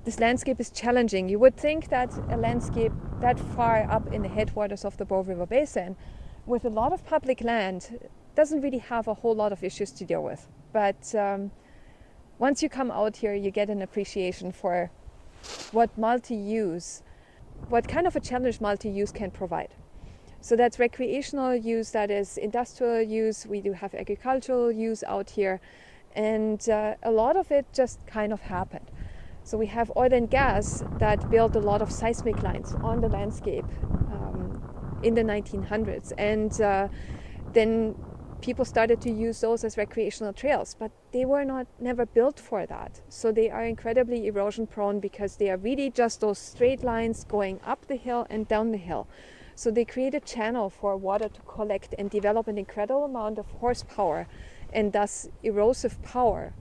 this landscape is challenging. You would think that a landscape that far up in the headwaters of the Bow River Basin, with a lot of public land, doesn't really have a whole lot of issues to deal with. But once you come out here, you get an appreciation for what kind of a challenge multi-use can provide. So that's recreational use, that is industrial use, we do have agricultural use out here, and a lot of it just kind of happened. So we have oil and gas that built a lot of seismic lines on the landscape in the 1900s. And then people started to use those as recreational trails, but they were never built for that. So they are incredibly erosion prone because they are really just those straight lines going up the hill and down the hill. So they create a channel for water to collect and develop an incredible amount of horsepower and thus erosive power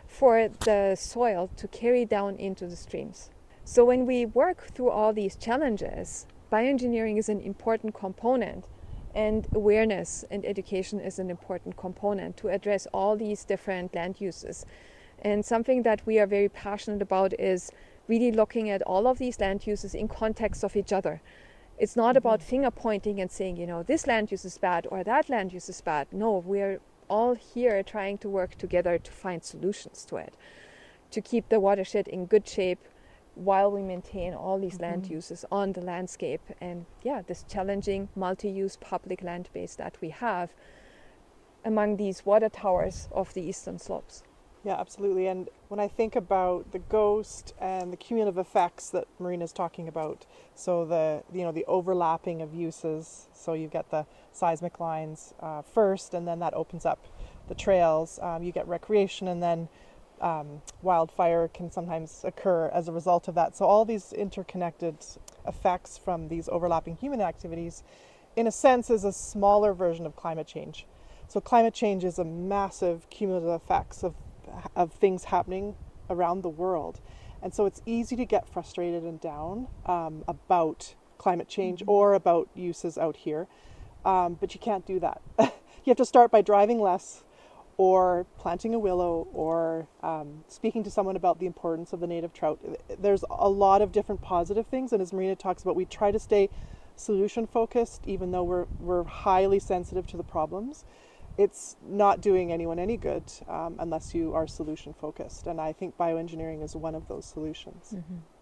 for the soil to carry down into the streams. So when we work through all these challenges, bioengineering is an important component, and awareness and education is an important component to address all these different land uses. And something that we are very passionate about is really looking at all of these land uses in context of each other. It's not about finger pointing and saying, this land use is bad or that land use is bad. No, we're all here trying to work together to find solutions to it, to keep the watershed in good shape while we maintain all these land uses on the landscape. And this challenging multi-use public land base that we have among these water towers of the eastern slopes. Yeah, absolutely. And when I think about the ghost and the cumulative effects that Marina's talking about, so the overlapping of uses, so you've got the seismic lines first, and then that opens up the trails. You get recreation, and then wildfire can sometimes occur as a result of that. So all these interconnected effects from these overlapping human activities, in a sense, is a smaller version of climate change. So climate change is a massive cumulative effects of things happening around the world. And so it's easy to get frustrated and down about climate change or about uses out here. But you can't do that. You have to start by driving less, or planting a willow, or speaking to someone about the importance of the native trout. There's a lot of different positive things. And as Marina talks about, we try to stay solution focused, even though we're highly sensitive to the problems. It's not doing anyone any good unless you are solution focused. And I think bioengineering is one of those solutions.